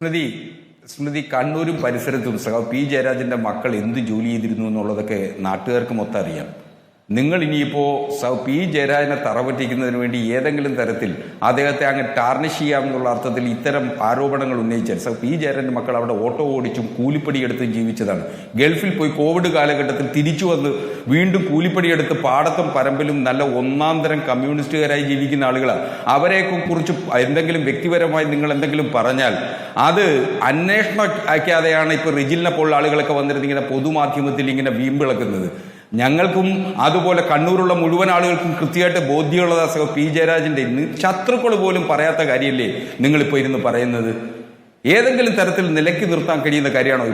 സ്മൃതി സ്മൃതി കണ്ണൂരും പരിസരത്തും പി ജയരാജന്റെ മക്കൾ എന്ത് ജോലി ചെയ്തിരുന്നു എന്നുള്ളതൊക്കെ നാട്ടുകാർക്ക് മൊത്തം അറിയാം. നിങ്ങൾ ഇനിയിപ്പോ പി ജയരാജനെ തറപറ്റിക്കുന്നതിന് വേണ്ടി ഏതെങ്കിലും തരത്തിൽ അദ്ദേഹത്തെ അങ്ങ് ടാർണിഷ് ചെയ്യാമെന്നുള്ള അർത്ഥത്തിൽ ഇത്തരം ആരോപണങ്ങൾ ഉന്നയിച്ചാൽ പി ജയരാജന്റെ മക്കൾ അവിടെ ഓട്ടോ ഓടിച്ചും കൂലിപ്പടിയെടുത്തും ജീവിച്ചതാണ്. ഗൾഫിൽ പോയി കോവിഡ് കാലഘട്ടത്തിൽ തിരിച്ചു വന്ന് വീണ്ടും കൂലിപ്പടിയെടുത്ത് പാടത്തും പരമ്പിലും നല്ല ഒന്നാം തരം കമ്മ്യൂണിസ്റ്റുകാരായി ജീവിക്കുന്ന ആളുകളാണ്. അവരെയൊക്കെ കുറിച്ച് എന്തെങ്കിലും വ്യക്തിപരമായി നിങ്ങൾ എന്തെങ്കിലും പറഞ്ഞാൽ അത് അന്വേഷണം ആക്കാതെയാണ് ഇപ്പൊ റിജിലിനെ പോലുള്ള ആളുകളൊക്കെ വന്നിരുന്ന് ഇങ്ങനെ പൊതുമാധ്യമത്തിൽ ഇങ്ങനെ വീമ്പിളക്കുന്നത്. ഞങ്ങൾക്കും അതുപോലെ കണ്ണൂരുള്ള മുഴുവൻ ആളുകൾക്കും കൃത്യമായിട്ട് ബോധ്യമുള്ളതാ പി ജയരാജന്റെ ശത്രുക്കൾ പോലും പറയാത്ത കാര്യമല്ലേ നിങ്ങളിപ്പോ ഇരുന്ന് പറയുന്നത്. ഏതെങ്കിലും തരത്തിൽ നിലയ്ക്ക് നിർത്താൻ കഴിയുന്ന കാര്യമാണോ ഈ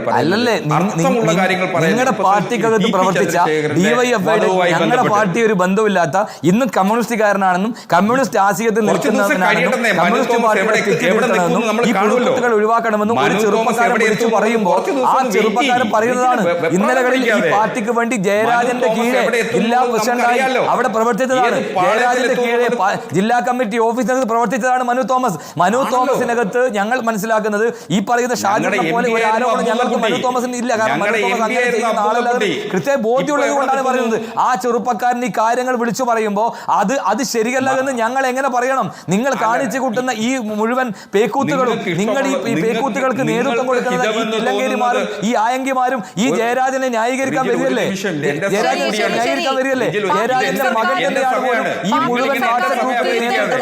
അർത്ഥമുള്ള കാര്യങ്ങൾ നിങ്ങളുടെ പാർട്ടിക്കകത്ത് പ്രവർത്തിച്ച ഡിവൈഎഫ്ഐയുടെ ഞങ്ങളുടെ പാർട്ടി ഒരു ബന്ധമില്ലാത്ത ഇന്നും കമ്മ്യൂണിസ്റ്റുകാരനാണെന്നും കമ്മ്യൂണിസ്റ്റ് ആശയത്തിൽ നിൽക്കുന്നവനാണെന്നും കമ്മ്യൂണിസ്റ്റ് പാർട്ടികളെ ഒഴിവാക്കണമെന്നും ഒരു ചെറുപ്പക്കാരൻ വിളിച്ചു പറയുമ്പോൾ ആ ചെറുപ്പക്കാരൻ പറയുന്നതാണ്. ഇന്നലകളിൽ ഈ പാർട്ടിക്ക് വേണ്ടി ജയരാജന്റെ കീഴെ ജില്ലാ പ്രസിഡന്റായി അവിടെ പ്രവർത്തിച്ചതാണ്. ജയരാജന്റെ കീഴെ ജില്ലാ കമ്മിറ്റി ഓഫീസിനകത്ത് പ്രവർത്തിച്ചതാണ് മനു തോമസ്. മനു തോമസിനകത്ത് ഞങ്ങൾ മനസ്സിലാക്കുന്നത് ഈ പറയുന്ന ഷാജിനെ പോലെ ഒരു ആരോപണം ഞങ്ങൾക്ക് മനു തോമസിന് ഇല്ല. കാരണം മനു തോമസ് അങ്ങനെ ചെയ്യുന്ന ആളല്ലാതെ കൃത്യമായി ബോധ്യമുള്ളത് കൊണ്ടാണ് പറയുന്നത്. ആ ചെറുപ്പക്കാരൻ ഈ കാര്യങ്ങൾ വിളിച്ചു പറയുമ്പോൾ അത് ശരിയല്ല എന്ന് ഞങ്ങൾ എങ്ങനെ പറയണം? നിങ്ങൾ കാണിച്ചു കൂട്ടുന്ന ഈ മുഴുവൻ പേക്കൂത്തുകളും നിങ്ങൾ ഈ പേക്കൂത്തുകൾക്ക് നേതൃത്വം കൊടുക്കുന്ന ഈ തില്ലങ്കേരിമാരും ഈ ആയങ്കിമാരും ഈ ജയരാജനെ ന്യായീകരിക്കാൻ വരികയല്ലേ? ജയരാജനെ ന്യായീകരിക്കാൻ വരികയല്ലേ? ജയരാജന്റെ മകൻ തന്നെയാണ് ഈ മുഴുവൻ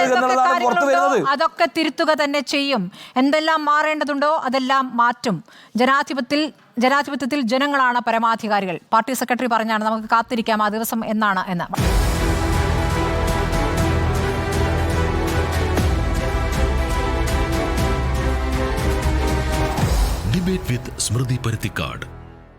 എന്നുള്ളതാണ് പുറത്തു വരുന്നത്. അതൊക്കെ തിരുത്തുക തന്നെ ചെയ്യും. എന്തെല്ലാം മാറേണ്ടതുണ്ടോ അതെല്ലാം മാറ്റും. ജനാധിപത്യത്തിൽ ജനങ്ങളാണ് പരമാധികാരികൾ. പാർട്ടി സെക്രട്ടറി പറഞ്ഞാണ്. നമുക്ക് കാത്തിരിക്കാം ആ ദിവസം എന്നാണ് എന്ന്. ഡിബേറ്റ് വിത്ത് സ്മൃതി പരുത്തിക്കാട്.